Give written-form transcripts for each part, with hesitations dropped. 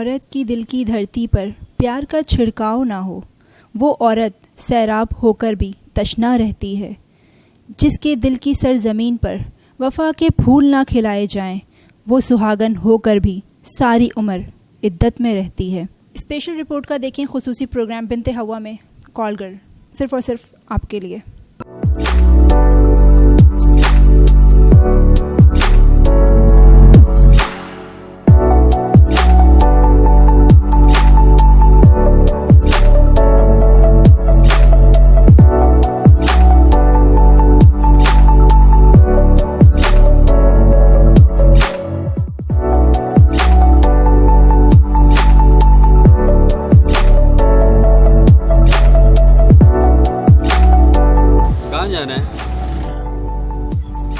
औरत की दिल की धरती पर प्यार का छिड़काव ना हो, वो औरत सैराब होकर भी तशना रहती है। जिसके दिल की सरजमीन पर वफा के फूल ना खिलाए जाएं, वो सुहागन होकर भी सारी उम्र इद्दत में रहती है। स्पेशल रिपोर्ट का देखें खुसूसी प्रोग्राम बिन्ते हवा में कॉल गर्ल, सिर्फ और सिर्फ आपके लिए।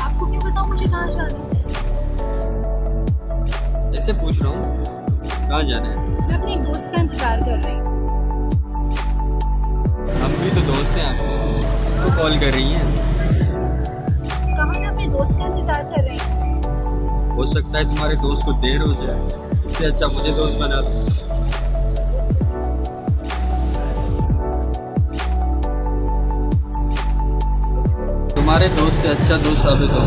आपको क्यों बताऊं मुझे कहाँ जाना है? ऐसे पूछ रहा हूँ, कहाँ जाना है? मैं अपने एक दोस्त का इंतजार कर रही हूँ। हम भी तो दोस्त हैं आपके, इसको कॉल कर रही हैं। कहाँ मैं अपने दोस्त का इंतजार कर रही हूँ। हो सकता है तुम्हारे दोस्त को देर हो जाए, इससे अच्छा मुझे दोस्त बना दो। तुम्हारे दोस्त से अच्छा दोस्त साबित हो।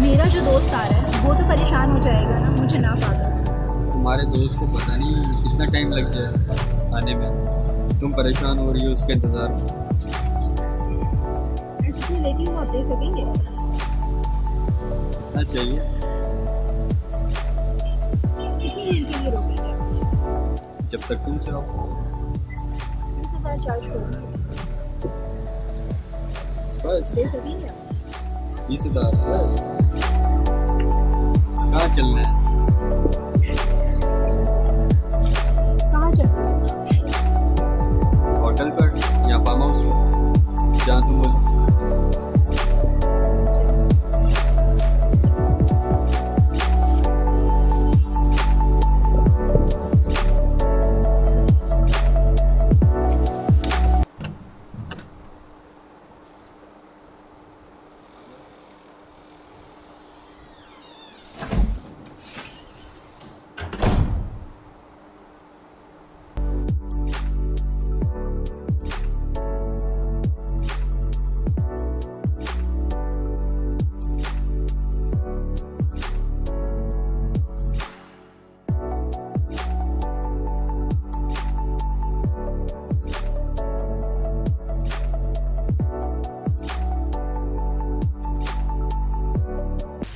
मेरा जो दोस्त आ रहा है वो तो परेशान हो जाएगा ना, मुझे ना पागल। तुम्हारे दोस्त को पता नहीं कितना टाइम लग जाए आने में, तुम परेशान हो रही हो उसके इंतजार में। मैं जितनी लेती हूँ आप दे सकेंगे? क्या चाहिए? कितनी देर के लिए रोकेंगे? जब तक तुम चाहो। 20,000 चार्ज करूँगी, बस दे सकेंगे? 20,000 बस। कहाँ चलना है? कहाँ चलना है? होटल पर या फार्म हाउस पर, जहाँ तुम बोलो।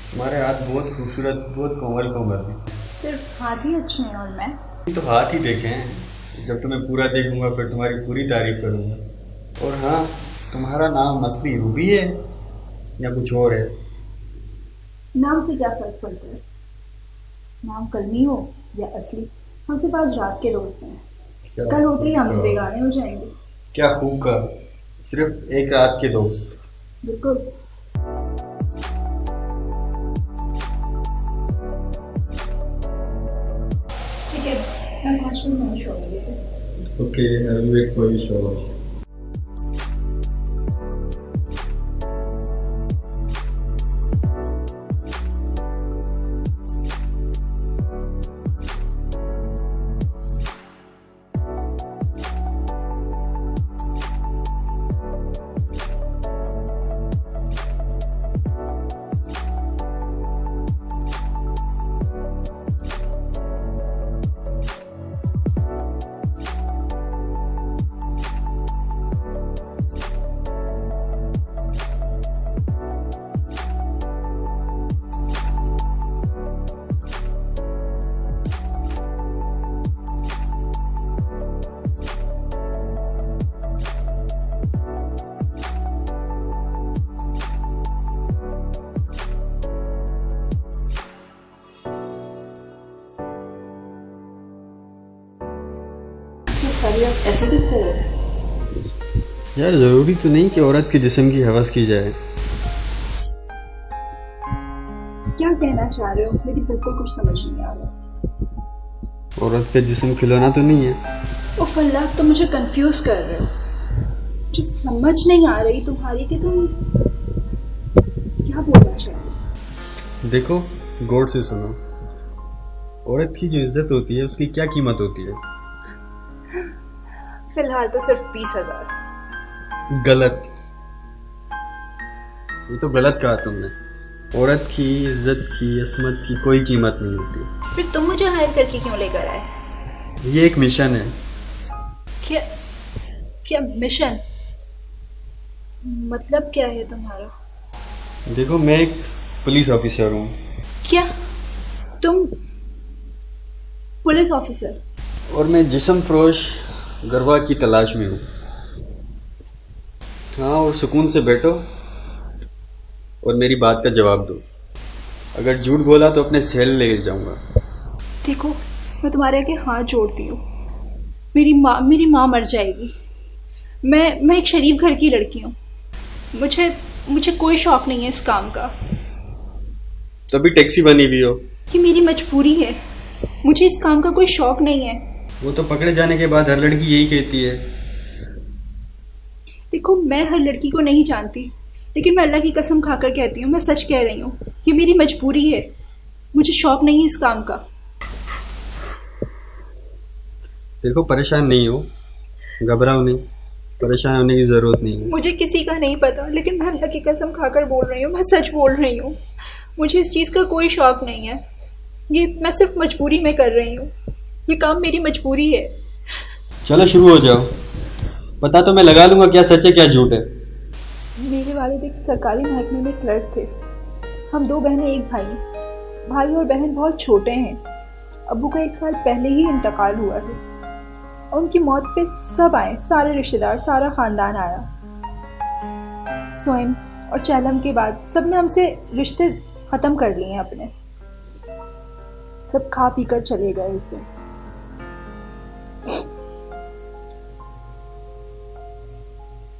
तुम्हारे हाथ बहुत खूबसूरत, बहुत कोमल कोमल है। सिर्फ हाथ ही अच्छे हैं और मैं तो हाथ ही देखे हैं। जब तुम्हें पूरा देखूंगा फिर तुम्हारी पूरी तारीफ करूंगा। और हाँ, तुम्हारा नाम असली रूबी है या कुछ और है? नाम से क्या फर्क पड़ता है? नाम कलमी हो या असली, हम सिर्फ आज रात के दोस्त हैं। कल होते ही हम बेगाने हो जाएंगे। क्या खूब कहा, सिर्फ एक रात के दोस्त। बिल्कुल। ठीक है, मैं 5 मिनट में शो करूँगी। Okay, I will wait for you show. ऐसे दिखते हो? यार जरूरी तो नहीं कि औरत के जिस्म की हवस की जाए। क्या कहना चाह रहे हो? मेरी बिल्कुल कुछ समझ नहीं आ रहा। औरत का जिस्म खिलौना तो नहीं है। उफ अल्लाह, तुम मुझे कंफ्यूज कर रहे हो। जो समझ नहीं आ रही तुम्हारी कि तुम क्या बोलना चाहते हो। देखो, गौर से सुनो। औरत की जो इज्जत होती है उसकी क्या कीमत होती है? फिलहाल तो सिर्फ 20,000। गलत। ये तो गलत कहा तुमने। औरत की इज्जत की, असमत की कोई कीमत नहीं होती। फिर तुम मुझे हायर करके क्यों लेकर आए? ये एक मिशन है। क्या क्या मिशन? मतलब क्या है तुम्हारा? देखो, मैं एक पुलिस ऑफिसर हूँ। क्या तुम पुलिस ऑफिसर? और मैं जिस्म फरोश गरबा की तलाश में हूँ। हाँ, और सुकून से बैठो और मेरी बात का जवाब दो। अगर झूठ बोला तो अपने सेल ले जाऊंगा। देखो, मैं तुम्हारे आगे हाथ जोड़ती हूँ। मेरी माँ मर जाएगी। मैं एक शरीफ घर की लड़की हूँ। मुझे कोई शौक नहीं है इस काम का। तभी टैक्सी बनी हुई हो। ये मेरी मजबूरी है। मुझे इस काम का कोई शौक नहीं है। वो तो पकड़े जाने के बाद हर लड़की यही कहती है। देखो, मैं हर लड़की को नहीं जानती, लेकिन मैं अल्लाह की कसम खाकर कहती हूँ, मैं सच कह रही हूँ। ये मेरी मजबूरी है। मुझे शौक नहीं है इस काम का। देखो, परेशान नहीं हो, घबराओ नहीं, परेशान होने की जरूरत नहीं है। मुझे किसी का नहीं पता, लेकिन मैं अल्लाह की कसम खाकर बोल रही हूँ, मैं सच बोल रही हूँ। मुझे इस चीज़ का कोई शौक नहीं है। ये मैं सिर्फ मजबूरी में कर रही हूँ। ये काम मेरी मजबूरी है। चलो शुरू हो जाओ। पता तो मैं लगा लूंगा क्या सच है क्या झूठ है। मेरे वालिद एक सरकारी महकमे में क्लर्क थे। हम 2 बहनें एक भाई। भाई और बहन बहुत छोटे हैं। अब्बू का 1 साल पहले ही इंतकाल हुआ है। और उनकी मौत पे सब आए, सारे रिश्तेदार, सारा खानदान आया। स्वयं और चैलम के बाद सबने हमसे रिश्ते खत्म कर लिए हैं अपने। सब खा पी कर चले गए उस दिन।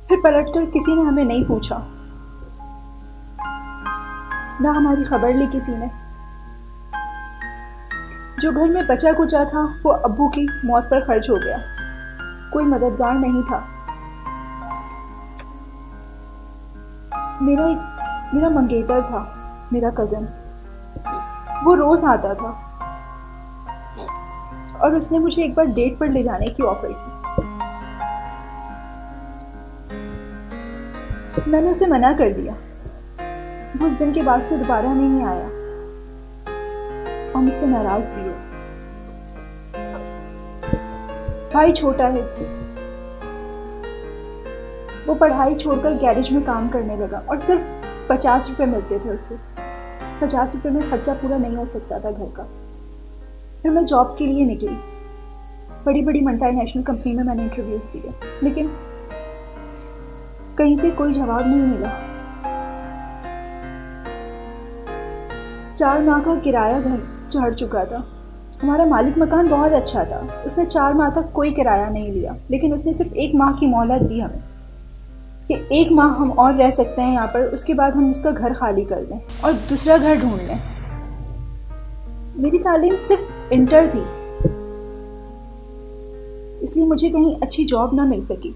फिर पलटकर किसी ने हमें नहीं पूछा, ना हमारी खबर ली किसी ने। जो घर में बचा कुचा था वो अब्बू की मौत पर खर्च हो गया। कोई मददगार नहीं था। मेरा मंगेतर था, मेरा कजन। वो रोज आता था और उसने मुझे एक बार डेट पर ले जाने की ऑफर की। मैंने उसे मना कर दिया। वो उस दिन के बाद से दोबारा नहीं आया और मुझसे नाराज भी हो। भाई छोटा है, वो पढ़ाई छोड़कर गैरेज में काम करने लगा और सिर्फ 50 रुपए मिलते थे उसे। 50 रुपए में खर्चा पूरा नहीं हो सकता था घर का। फिर मैं जॉब के लिए निकली। बड़ी बड़ी मल्टीनेशनल कंपनी में मैंने इंटरव्यूज दिए, लेकिन कहीं से कोई जवाब नहीं मिला। 4 माह का किराया घर चढ़ चुका था। हमारा मालिक मकान बहुत अच्छा था। उसने 4 माह तक कोई किराया नहीं लिया, लेकिन उसने सिर्फ 1 माह की मोहलत दी हमें कि 1 माह हम और रह सकते हैं यहाँ पर, उसके बाद हम उसका घर खाली कर दें और दूसरा घर ढूंढ लें। मेरी तालीम सिर्फ इंटर थी, इसलिए मुझे कहीं अच्छी जॉब ना मिल सकी।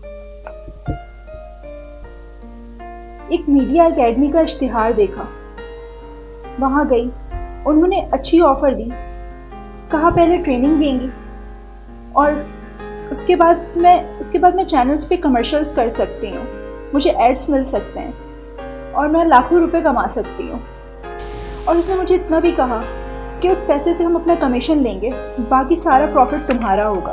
एक मीडिया एकेडमी का इश्तिहार देखा, वहां गई। उन्होंने अच्छी ऑफर दी। कहा पहले ट्रेनिंग देंगी और उसके बाद मैं चैनल्स पे कमर्शियल्स कर सकती हूँ, मुझे एड्स मिल सकते हैं और मैं लाखों रुपए कमा सकती हूँ। और उसने मुझे इतना भी कहा कि उस पैसे से हम अपना कमीशन लेंगे, बाकी सारा प्रॉफिट तुम्हारा होगा।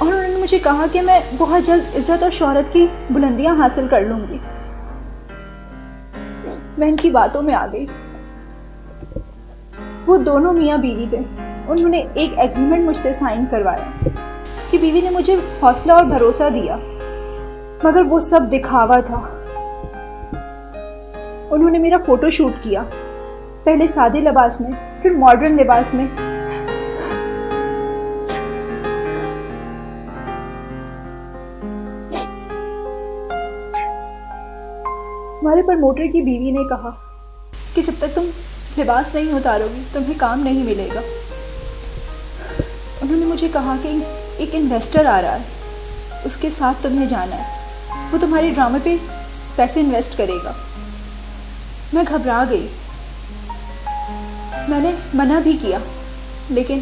और उन्होंने मुझे कहा कि मैं बहुत जल्द इज्जत और शोहरत की बुलंदियां हासिल कर लूंगी। मैं इनकी बातों में आ गई। वो दोनों मियाँ बीवी थे। उन्होंने एक एग्रीमेंट मुझसे साइन करवाया। उसकी बीवी ने मुझे हौसला और भरोसा दिया, मगर वो सब दिखावा था। उन्होंने मेरा फोटो शूट किया, पहले सादे लिबास में, फिर मॉडर्न लिबास में। हमारे प्रमोटर की बीवी ने कहा कि जब तक तुम लिबास नहीं उतारोगी तुम्हें काम नहीं मिलेगा। उन्होंने मुझे कहा कि एक इन्वेस्टर आ रहा है, उसके साथ तुम्हें जाना है, वो तुम्हारे ड्रामे पे पैसे इन्वेस्ट करेगा। मैं घबरा गई मैंने मना भी किया, लेकिन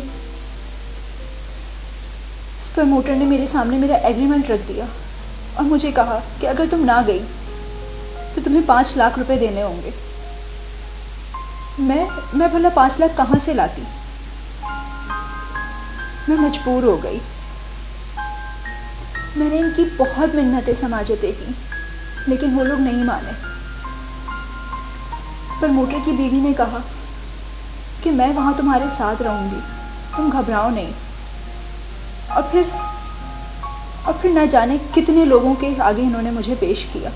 प्रमोटर ने मेरे सामने मेरा एग्रीमेंट रख दिया और मुझे कहा कि अगर तुम ना गई तो तुम्हें 5 लाख रुपए देने होंगे। मैं भला 5 लाख कहाँ से लाती? मैं मजबूर हो गई। मैंने इनकी बहुत मिन्नतें समाजतें की, लेकिन वो लोग नहीं माने। प्रमोटर की बीवी ने कहा कि मैं वहाँ तुम्हारे साथ रहूँगी, तुम घबराओ नहीं। और फिर न जाने कितने लोगों के आगे इन्होंने मुझे पेश किया।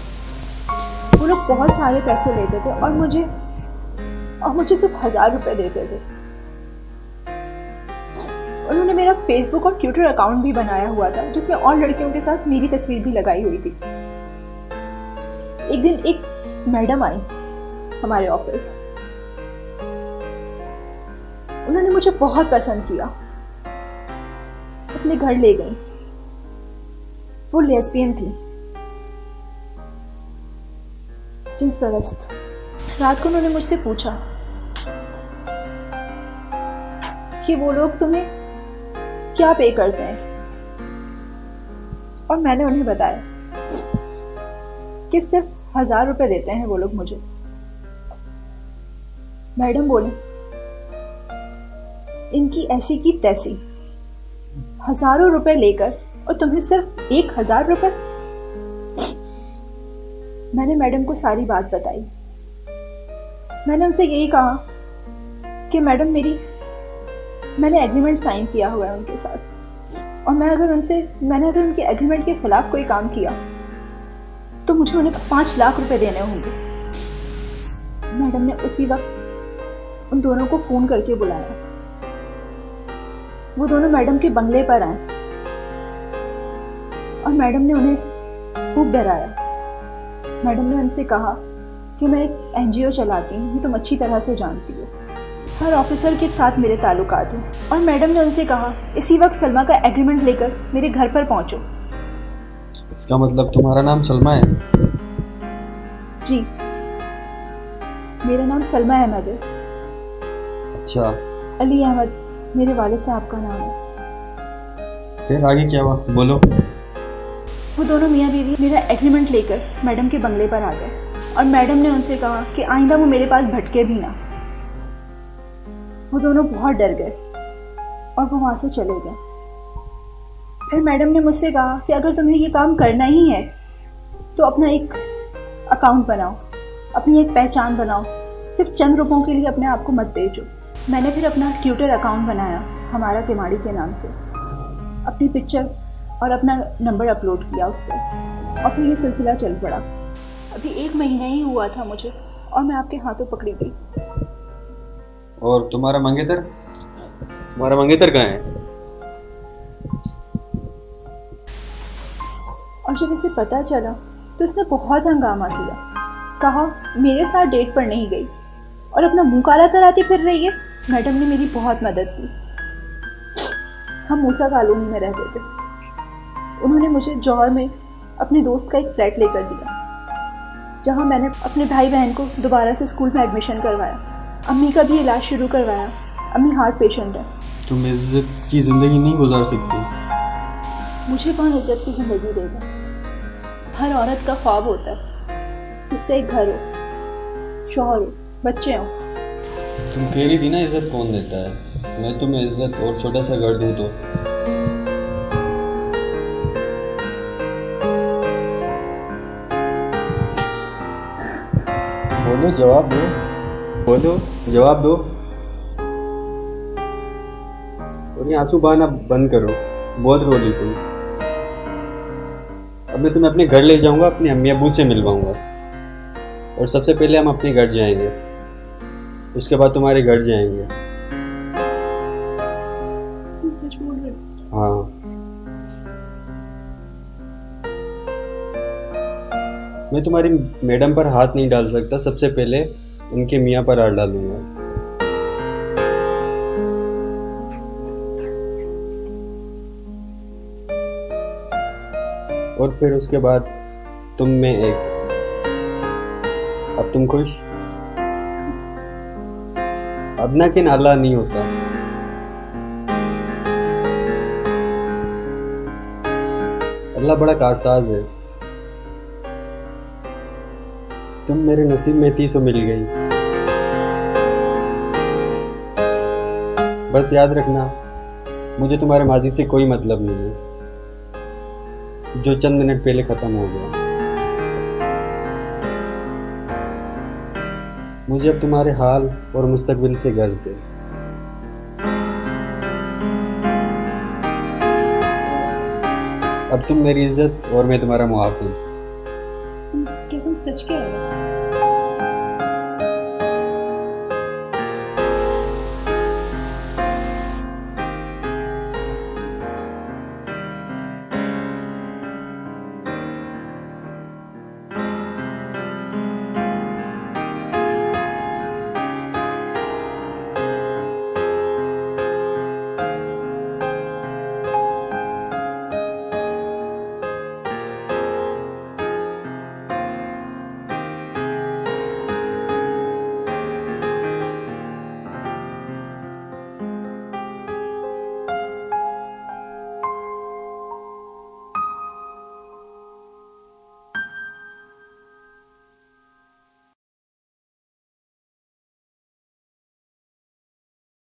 वो लोग बहुत सारे पैसे लेते थे और मुझे सिर्फ 1000 रुपये देते थे। उन्होंने मेरा फेसबुक और ट्विटर अकाउंट भी बनाया हुआ था, जिसमें और लड़कियों के साथ मेरी तस्वीर भी लगाई हुई थी। एक दिन एक मैडम आई हमारे ऑफिस। उन्होंने मुझे बहुत पसंद किया, अपने घर ले गई। वो लेस्बियन थी, जिन्स परस्त। रात को उन्होंने मुझसे पूछा कि वो लोग तुम्हें क्या पे करते हैं, और मैंने उन्हें बताया कि सिर्फ 1000 रुपये देते हैं वो लोग मुझे। मैडम बोली, इनकी ऐसी की तैसी, हजारों रुपए लेकर और तुम्हें सिर्फ 1000 रुपये। मैंने मैडम को सारी बात बताई। मैंने उनसे यही कहा कि मैडम मैंने एग्रीमेंट साइन किया हुआ है उनके साथ, और मैंने अगर उनके एग्रीमेंट के खिलाफ कोई काम किया तो मुझे उन्हें 5 लाख रुपए देने होंगे। मैडम ने उसी वक्त उन दोनों को फोन करके बुलाया। वो दोनों मैडम के बंगले पर आए और मैडम ने उन्हें खूब डराया। मैडम ने उनसे कहा कि मैं एक एनजीओ चलाती हूँ, तुम अच्छी तरह से जानती हो। हर ऑफिसर के साथ मेरे ताल्लुकात हैं। और मैडम ने उनसे कहा, इसी वक्त सलमा का एग्रीमेंट लेकर मेरे घर पर पहुंचो। इसका मतलब तुम्हारा नाम सलमा है? जी, मेरा नाम सलमा अहमद है। अच्छा। अली अहमद मेरे वालिद साहब का नाम है। फिर आगे क्या हुआ, बोलो। वो दोनों मियाँ बीवी मेरा एग्रीमेंट लेकर मैडम के बंगले पर आ गए और मैडम ने उनसे कहा कि आइंदा वो मेरे पास भटके भी ना। वो दोनों बहुत डर गए और वो वहाँ से चले गए। फिर मैडम ने मुझसे कहा कि अगर तुम्हें ये काम करना ही है तो अपना एक अकाउंट बनाओ, अपनी एक पहचान बनाओ, सिर्फ चंद रुपयों के लिए अपने आप को मत बेचो। मैंने फिर अपना ट्विटर अकाउंट बनाया हमारा तिमाड़ी के नाम से, अपनी पिक्चर और अपना नंबर अपलोड किया उस पर, और फिर ये सिलसिला चल पड़ा। अभी 1 महीना ही हुआ था मुझे और मैं आपके हाथों पकड़ी गई। और तुम्हारा मंगेतर कहाँ है? और जब इसे पता चला तो उसने बहुत हंगामा किया। कहा मेरे साथ डेट पर नहीं गई और अपना मुंह काला कराती फिर रही है। मैडम ने मेरी बहुत मदद की। हम मूसा कॉलोनी में रहते थे। उन्होंने मुझे जौहर में अपने दोस्त का एक फ्लैट लेकर दिया, जहां मैंने अपने भाई बहन को दोबारा से स्कूल में एडमिशन करवाया। अम्मी का भी इलाज शुरू करवाया। अम्मी हार्ट पेशेंट है। तुम इज्जत की जिंदगी नहीं गुजार सकती? मुझे कौन इज्जत की जिंदगी देगा? हर औरत का ख्वाब होता है उसका एक घर हो, शौहर हो, बच्चे हो। तुम कह रही थी ना इज्जत कौन देता है। मैं तुम्हें इज्जत और छोटा सा घर दूं तो? बोलो, जवाब दो। बोलो, जवाब दो। और ये आंसू बहाना बंद करो, बहुत रो ली तुम। अब मैं तुम्हें अपने घर ले जाऊंगा, अपने अम्मी अब्बू से मिलवाऊंगा, और सबसे पहले हम अपने घर जाएंगे, उसके बाद तुम्हारे घर जाएंगे। तुम सच बोल रहे हो? हाँ। मैं तुम्हारी मैडम पर हाथ नहीं डाल सकता, सबसे पहले उनके मियाँ पर हाथ डालूंगा। और फिर उसके बाद तुम में एक। अब तुम खुश? अब ना कि नाला नहीं होता। अल्लाह बड़ा कारसाज है। तुम मेरे नसीब में थी सो मिल गई। बस याद रखना, मुझे तुम्हारे माजी से कोई मतलब नहीं है, जो चंद मिनट पहले खत्म हो गया। मुझे अब तुम्हारे हाल और मुस्तकबिल से गर्ज है। अब तुम मेरी इज्जत और मैं तुम्हारा मुहाफिज। क्या तुम सच कह रहे हो?